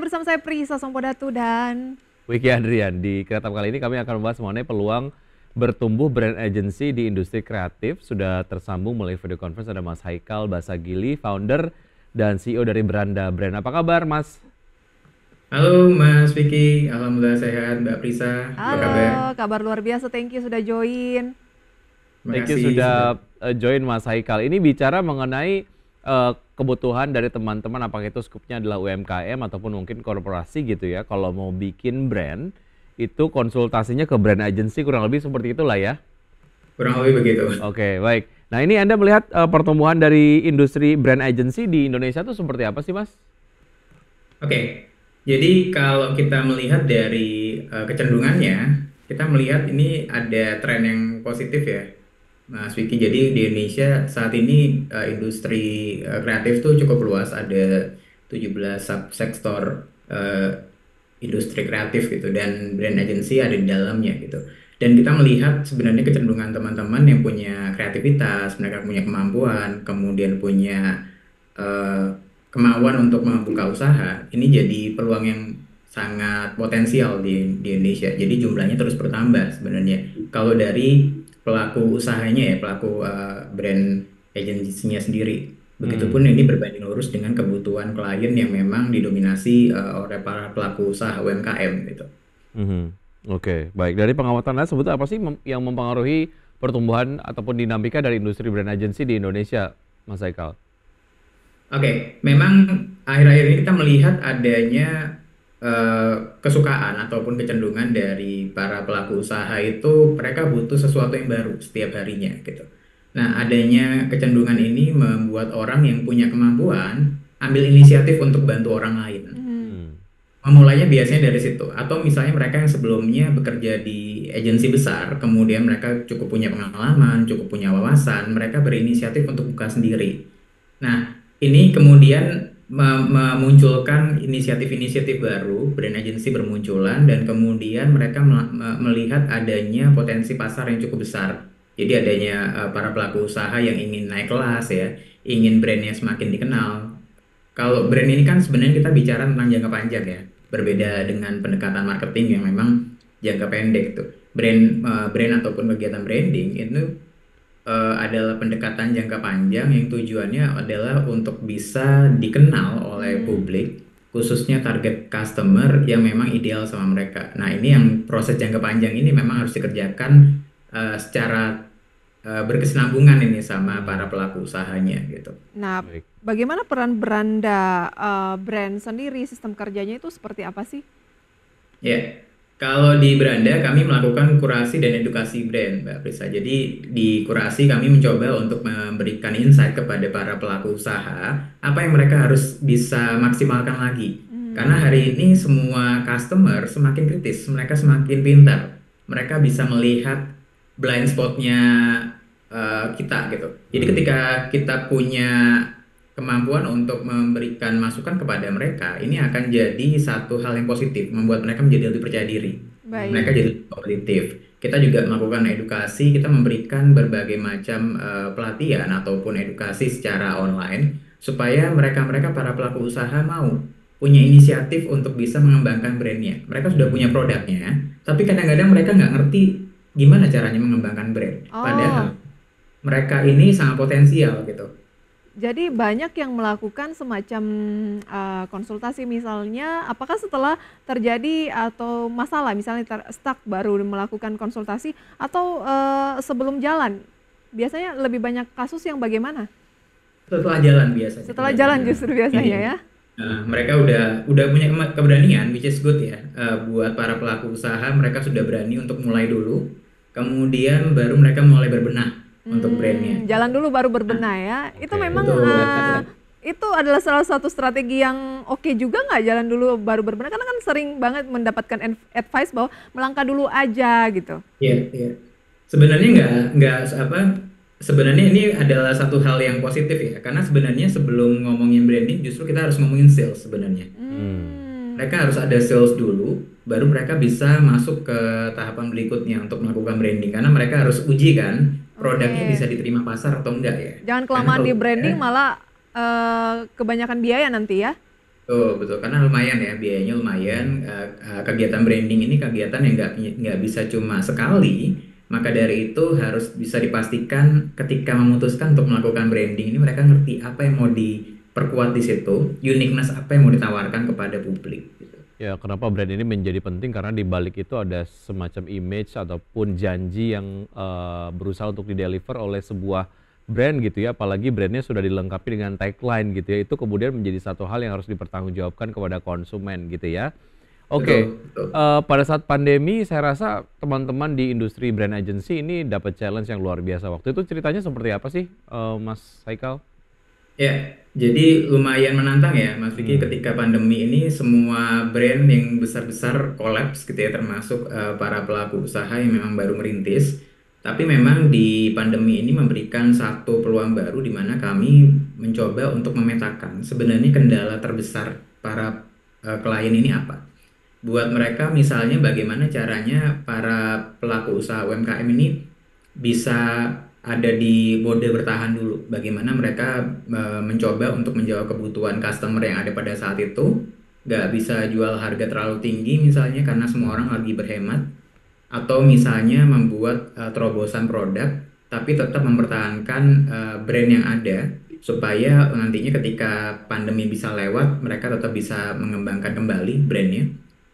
bersama saya Prisa Sampodatu dan Wiki Andrian. Di Kreatif kali ini kami akan membahas mengenai peluang bertumbuh brand agency di industri kreatif. Sudah tersambung melalui video conference ada Mas Haikal Basagili, founder dan CEO dari Beranda Brand. Apa kabar, Mas? Halo Mas Vicky, Alhamdulillah sehat. Mbak Prisa, apa kabar? halo, kabar luar biasa. Thank you sudah join. Terima Thank you kasih sudah join Mas Haikal. Ini bicara mengenai kebutuhan dari teman-teman, apakah itu skupnya adalah UMKM ataupun mungkin korporasi gitu ya. Kalau mau bikin brand, itu konsultasinya ke brand agency kurang lebih seperti itulah ya. kurang lebih begitu. Oke, baik. Nah ini Anda melihat pertumbuhan dari industri brand agency di Indonesia itu seperti apa sih, Mas? Oke, jadi kalau kita melihat dari kecenderungannya, kita melihat ini ada tren yang positif ya, Mas Vicky. Jadi di Indonesia saat ini industri kreatif tuh cukup luas, ada 17 subsektor industri kreatif gitu, dan brand agency ada di dalamnya gitu. Dan kita melihat sebenarnya kecenderungan teman-teman yang punya kreativitas, mereka punya kemampuan, kemudian punya eh, kemauan untuk membuka usaha, ini jadi peluang yang sangat potensial di Indonesia. Jadi jumlahnya terus bertambah sebenarnya. Kalau dari pelaku usahanya ya, pelaku brand agency-nya sendiri. Begitupun ini berbanding lurus dengan kebutuhan klien yang memang didominasi oleh para pelaku usaha UMKM gitu. Oke, baik. Dari pengamatan Anda sebetulnya apa sih yang mempengaruhi pertumbuhan ataupun dinamika dari industri brand agency di Indonesia, Mas Haikal? Oke, memang akhir-akhir ini kita melihat adanya kesukaan ataupun kecenderungan dari para pelaku usaha itu mereka butuh sesuatu yang baru setiap harinya gitu. Nah, adanya kecenderungan ini membuat orang yang punya kemampuan ambil inisiatif untuk bantu orang lain. Memulainya biasanya dari situ. Atau misalnya mereka yang sebelumnya bekerja di agensi besar, kemudian mereka cukup punya pengalaman, cukup punya wawasan, mereka berinisiatif untuk buka sendiri. Nah, ini kemudian memunculkan inisiatif-inisiatif baru, brand agency bermunculan, dan kemudian mereka melihat adanya potensi pasar yang cukup besar. Jadi adanya para pelaku usaha yang ingin naik kelas ya, ingin brandnya semakin dikenal. Kalau brand ini kan sebenarnya kita bicara tentang jangka panjang ya, berbeda dengan pendekatan marketing yang memang jangka pendek tuh. Brand ataupun kegiatan branding itu adalah pendekatan jangka panjang yang tujuannya adalah untuk bisa dikenal oleh publik, khususnya target customer yang memang ideal sama mereka. Nah, ini yang proses jangka panjang ini memang harus dikerjakan secara berkesinambungan ini sama para pelaku usahanya gitu. Nah, bagaimana peran Beranda brand sendiri, sistem kerjanya itu seperti apa sih? Ya, kalau di Beranda kami melakukan kurasi dan edukasi brand, Mbak Prisa. Jadi di kurasi kami mencoba untuk memberikan insight kepada para pelaku usaha apa yang mereka harus bisa maksimalkan lagi. Karena hari ini semua customer semakin kritis, mereka semakin pintar, mereka bisa melihat blind spotnya kita gitu. Jadi ketika kita punya kemampuan untuk memberikan masukan kepada mereka, ini akan jadi satu hal yang positif, membuat mereka menjadi lebih percaya diri. Mereka jadi lebih kompetitif. Kita juga melakukan edukasi, kita memberikan berbagai macam pelatihan ataupun edukasi secara online, supaya mereka-mereka para pelaku usaha mau punya inisiatif untuk bisa mengembangkan brandnya. Mereka sudah punya produknya, tapi kadang-kadang mereka nggak ngerti gimana caranya mengembangkan brand. Padahal mereka ini sangat potensial gitu. Jadi banyak yang melakukan semacam konsultasi misalnya, apakah setelah terjadi atau masalah misalnya stuck baru melakukan konsultasi atau sebelum jalan? Biasanya lebih banyak kasus yang bagaimana? Setelah jalan biasanya. Setelah jalan justru biasanya ya. Mereka udah punya keberanian, which is good ya. Buat para pelaku usaha, mereka sudah berani untuk mulai dulu, kemudian baru mereka mulai berbenah untuk brandnya. Jalan dulu baru berbenah ya. Itu memang itu adalah salah satu strategi yang oke juga nggak, jalan dulu baru berbenah? Karena kan sering banget mendapatkan advice bahwa melangkah dulu aja gitu. Iya, iya. Sebenarnya nggak apa. Sebenarnya ini adalah satu hal yang positif ya, karena sebenarnya sebelum ngomongin branding justru kita harus ngomongin sales sebenarnya. Mereka harus ada sales dulu, baru mereka bisa masuk ke tahapan berikutnya untuk melakukan branding, karena mereka harus uji kan produknya bisa diterima pasar atau enggak ya. Jangan kelamaan di branding malah kebanyakan biaya nanti ya. Betul, betul. Karena lumayan ya, biayanya lumayan. Hmm. Kegiatan branding ini kegiatan yang nggak bisa cuma sekali. Maka dari itu harus bisa dipastikan ketika memutuskan untuk melakukan branding ini mereka ngerti apa yang mau diperkuat di situ, uniqueness apa yang mau ditawarkan kepada publik. Gitu. Ya, kenapa brand ini menjadi penting? Karena di balik itu ada semacam image ataupun janji yang berusaha untuk dideliver oleh sebuah brand gitu ya. Apalagi brandnya sudah dilengkapi dengan tagline gitu ya. Itu kemudian menjadi satu hal yang harus dipertanggungjawabkan kepada konsumen gitu ya. Oke, Betul, betul. pada saat pandemi saya rasa teman-teman di industri brand agency ini dapat challenge yang luar biasa. Waktu itu ceritanya seperti apa sih, Mas Haikal? Ya, jadi lumayan menantang ya, Mas Vicky, Hmm. ketika pandemi ini semua brand yang besar-besar kolaps gitu ya, termasuk para pelaku usaha yang memang baru merintis. Tapi memang di pandemi ini memberikan satu peluang baru di mana kami mencoba untuk memetakan sebenarnya kendala terbesar para klien ini apa. Buat mereka misalnya bagaimana caranya para pelaku usaha UMKM ini bisa ada di mode bertahan dulu. Bagaimana mereka mencoba untuk menjawab kebutuhan customer yang ada pada saat itu. Nggak bisa jual harga terlalu tinggi misalnya karena semua orang lagi berhemat. Atau misalnya membuat terobosan produk tapi tetap mempertahankan brand yang ada supaya nantinya ketika pandemi bisa lewat mereka tetap bisa mengembangkan kembali brandnya.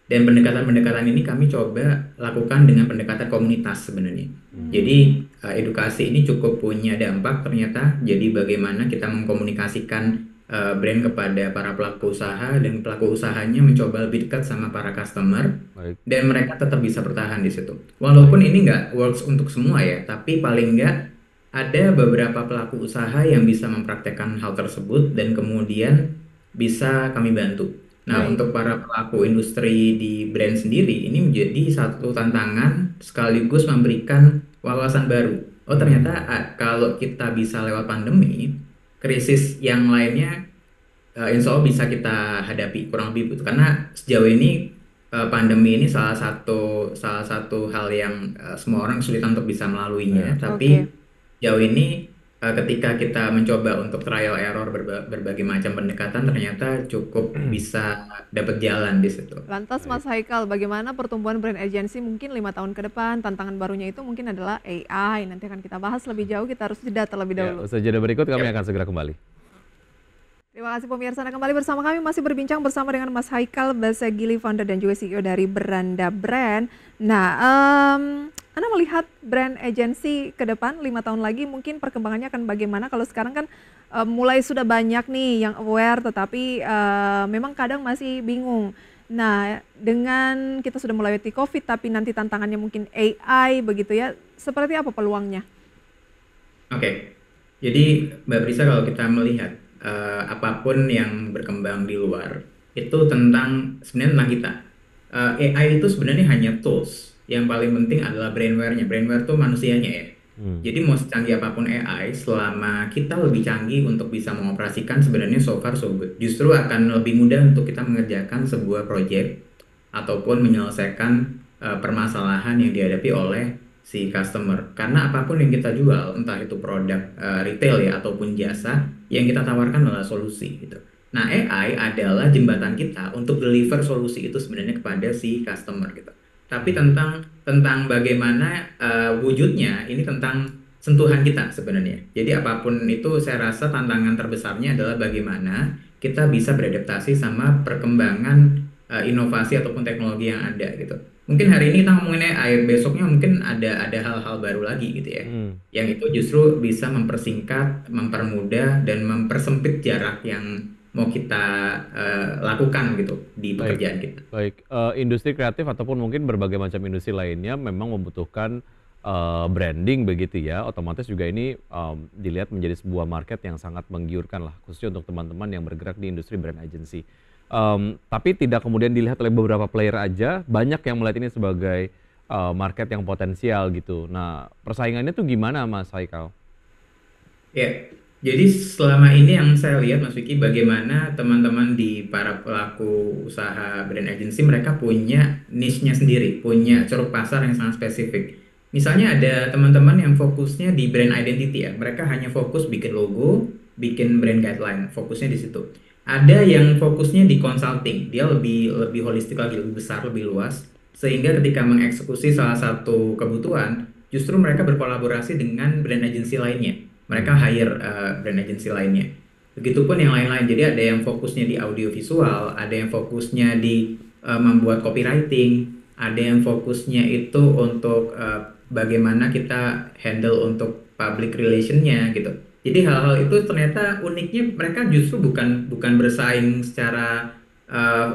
Dan pendekatan-pendekatan ini kami coba lakukan dengan pendekatan komunitas sebenarnya. Hmm. Jadi edukasi ini cukup punya dampak ternyata. Jadi bagaimana kita mengkomunikasikan brand kepada para pelaku usaha dan pelaku usahanya mencoba lebih dekat sama para customer Baik, dan mereka tetap bisa bertahan di situ. baik. Walaupun ini nggak works untuk semua ya, tapi paling nggak ada beberapa pelaku usaha yang bisa mempraktekkan hal tersebut dan kemudian bisa kami bantu. Nah, Baik. untuk para pelaku industri di brand sendiri, ini menjadi satu tantangan sekaligus memberikan wawasan baru. Oh, ternyata Hmm. kalau kita bisa lewat pandemi, krisis yang lainnya insya Allah bisa kita hadapi kurang lebih begitu. Karena sejauh ini pandemi ini salah satu hal yang semua orang kesulitan untuk bisa melaluinya. Ya. Oke. Tapi sejauh ini ketika kita mencoba untuk trial error berbagai macam pendekatan, ternyata cukup bisa dapat jalan di situ. Lantas Baik. Mas Haikal, bagaimana pertumbuhan brand agency mungkin 5 tahun ke depan? Tantangan barunya itu mungkin adalah AI. Nanti akan kita bahas lebih jauh, kita harus jeda terlebih Ya, dahulu. usaha jeda berikut kami Yap. akan segera kembali. Terima kasih pemirsa. Anda kembali bersama kami masih berbincang bersama dengan Mas Haikal Basagili, founder dan juga CEO dari Beranda Brand. Nah, Anda melihat brand agency ke depan 5 tahun lagi mungkin perkembangannya akan bagaimana? Kalau sekarang kan mulai sudah banyak nih yang aware, tetapi memang kadang masih bingung. Nah, dengan kita sudah melewati COVID, tapi nanti tantangannya mungkin AI begitu ya, seperti apa peluangnya? Oke, jadi Mbak Prisa kalau kita melihat apapun yang berkembang di luar itu sebenarnya tentang kita. AI itu sebenarnya hanya tools. Yang paling penting adalah brainware-nya. Brainware itu manusianya ya. Hmm. Jadi mau secanggih apapun AI, selama kita lebih canggih untuk bisa mengoperasikan sebenarnya so far so good. Justru akan lebih mudah untuk kita mengerjakan sebuah project ataupun menyelesaikan permasalahan yang dihadapi oleh si customer. Karena apapun yang kita jual, entah itu produk retail ya ataupun jasa, yang kita tawarkan adalah solusi gitu. Nah, AI adalah jembatan kita untuk deliver solusi itu sebenarnya kepada si customer gitu. Tapi Hmm. tentang bagaimana wujudnya ini tentang sentuhan kita sebenarnya. Jadi apapun itu saya rasa tantangan terbesarnya adalah bagaimana kita bisa beradaptasi sama perkembangan inovasi ataupun teknologi yang ada gitu. Mungkin hari ini kita ngomongin AI, besoknya mungkin ada hal-hal baru lagi gitu ya. Hmm. Yang itu justru bisa mempersingkat, mempermudah dan mempersempit jarak yang mau kita lakukan gitu di Baik, pekerjaan kita. baik. Industri kreatif ataupun mungkin berbagai macam industri lainnya memang membutuhkan branding begitu ya. Otomatis juga ini dilihat menjadi sebuah market yang sangat menggiurkan lah, khususnya untuk teman-teman yang bergerak di industri brand agency. Tapi tidak kemudian dilihat oleh beberapa player aja, banyak yang melihat ini sebagai market yang potensial gitu. Nah, persaingannya tuh gimana Mas Haikal? Ya, jadi selama ini yang saya lihat Mas Vicky bagaimana teman-teman di para pelaku usaha brand agency mereka punya niche-nya sendiri, punya ceruk pasar yang sangat spesifik. Misalnya ada teman-teman yang fokusnya di brand identity ya, mereka hanya fokus bikin logo, bikin brand guideline, fokusnya di situ. Ada yang fokusnya di consulting, dia lebih lebih holistik lagi, lebih besar, lebih luas. Sehingga ketika mengeksekusi salah satu kebutuhan, justru mereka berkolaborasi dengan brand agency lainnya. Mereka hire brand agency lainnya. Begitupun yang lain-lain. Jadi ada yang fokusnya di audio visual, ada yang fokusnya di membuat copywriting, ada yang fokusnya itu untuk bagaimana kita handle untuk public relationnya gitu. Jadi hal-hal itu ternyata uniknya mereka justru bukan bukan bersaing secara eh,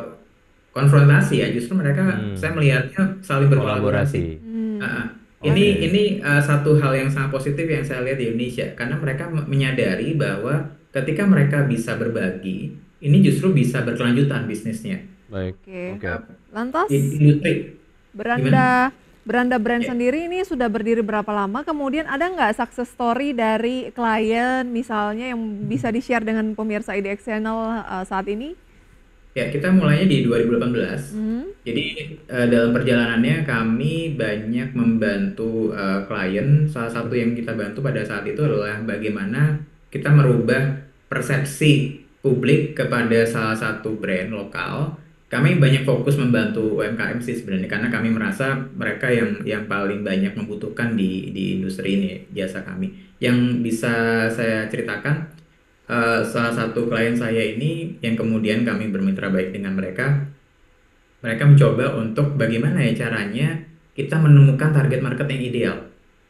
konfrontasi ya, justru mereka saya melihatnya saling berkolaborasi. Kolaborasi. Uh, Oke. ini satu hal yang sangat positif yang saya lihat di Indonesia karena mereka menyadari bahwa ketika mereka bisa berbagi, ini justru bisa berkelanjutan bisnisnya. Baik. Oke. Oke. Lantas Industri gimana? Beranda Beranda brand Ya. sendiri ini sudah berdiri berapa lama? Kemudian ada nggak success story dari klien misalnya yang bisa di-share dengan pemirsa IDX Channel saat ini? Ya, kita mulainya di 2018. Hmm. Jadi dalam perjalanannya kami banyak membantu klien. Salah satu yang kita bantu pada saat itu adalah bagaimana kita merubah persepsi publik kepada salah satu brand lokal. Kami banyak fokus membantu UMKM sih sebenarnya karena kami merasa mereka yang paling banyak membutuhkan di industri ini jasa kami. Yang bisa saya ceritakan salah satu klien saya ini yang kemudian kami bermitra baik dengan mereka, mereka mencoba untuk bagaimana ya caranya kita menemukan target market yang ideal.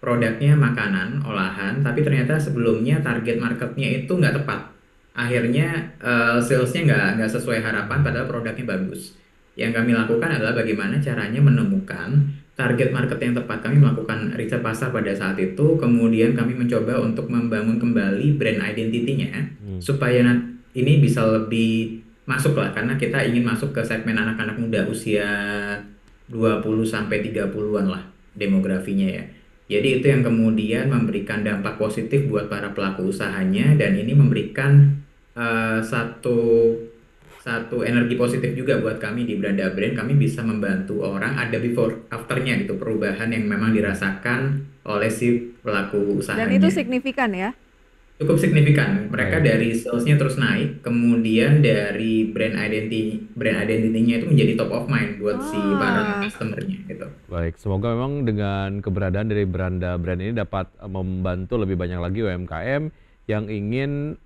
Produknya makanan, olahan, tapi ternyata sebelumnya target marketnya itu nggak tepat. Akhirnya salesnya nggak sesuai harapan padahal produknya bagus. Yang kami lakukan adalah bagaimana caranya menemukan target market yang tepat. Kami melakukan riset pasar pada saat itu, kemudian kami mencoba untuk membangun kembali brand identity-nya supaya ini bisa lebih masuk lah karena kita ingin masuk ke segmen anak-anak muda usia 20 sampai 30-an lah demografinya ya. Jadi itu yang kemudian memberikan dampak positif buat para pelaku usahanya dan ini memberikan satu satu energi positif juga buat kami di Branda Brand. Kami bisa membantu orang ada before afternya gitu, perubahan yang memang dirasakan oleh si pelaku Dan itu usahanya. signifikan ya? Cukup signifikan. Mereka Baik. dari salesnya terus naik, kemudian dari brand identity-nya itu menjadi top of mind buat si para Ah, customer-nya gitu. Baik, semoga memang dengan keberadaan dari Beranda Brand ini dapat membantu lebih banyak lagi UMKM yang ingin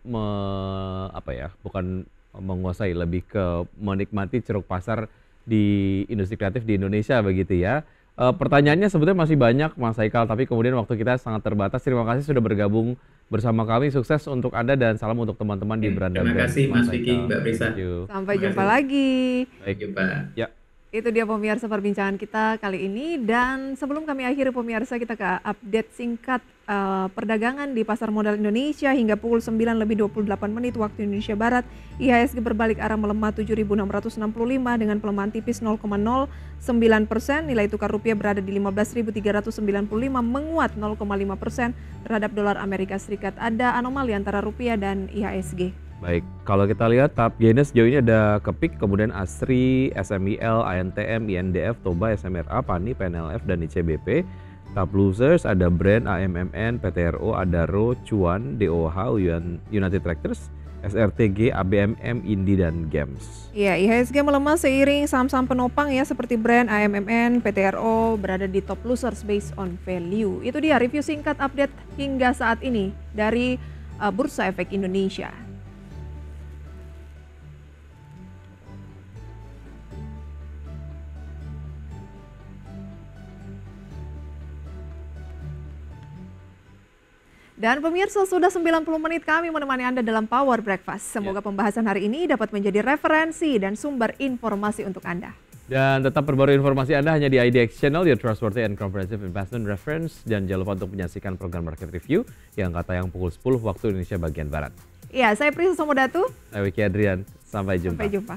bukan menguasai, lebih ke menikmati ceruk pasar di industri kreatif di Indonesia begitu ya. Pertanyaannya sebetulnya masih banyak Mas Haikal, tapi kemudian waktu kita sangat terbatas. Terima kasih sudah bergabung bersama kami. Sukses untuk Anda dan salam untuk teman-teman di Oke, Beranda terima Brand, kasih Mas Mas Vicky, Haikal. Mbak Prisa. Thank you. sampai Terima jumpa kasih. lagi. Baik, Jumpa. ya. Itu dia pemirsa perbincangan kita kali ini dan sebelum kami akhiri pemirsa kita ke update singkat perdagangan di pasar modal Indonesia hingga pukul 9:28 waktu Indonesia Barat. IHSG berbalik arah melemah 7.665 dengan pelemahan tipis 0,09%. Nilai tukar rupiah berada di 15.395 menguat 0,5% terhadap dolar Amerika Serikat. Ada anomali antara rupiah dan IHSG. Baik, kalau kita lihat tahap gainnya sejauh ini ada Kepik, kemudian Asri, SMIL, ANTM, INDF, Toba, SMRA, PANI, PNLF, dan ICBP. Tahap losers ada Brand, AMMN, PTRO, Adaro, Cuan, DOH, United Tractors, SRTG, ABMM, Indi, dan GEMS. Iya, IHSG melemah seiring saham-saham penopang ya seperti Brand, AMMN, PTRO berada di top losers based on value. Itu dia review singkat update hingga saat ini dari Bursa Efek Indonesia. Dan pemirsa sudah 90 menit kami menemani Anda dalam Power Breakfast. Semoga pembahasan hari ini dapat menjadi referensi dan sumber informasi untuk Anda. Dan tetap perbarui informasi Anda hanya di IDX Channel, your trustworthy and comprehensive investment reference. Dan jangan lupa untuk menyaksikan program Market Review yang tayang pukul 10 waktu Indonesia bagian Barat. Iya, saya Prisa Somodatu. Saya Wiki Adrian, sampai jumpa. Sampai jumpa.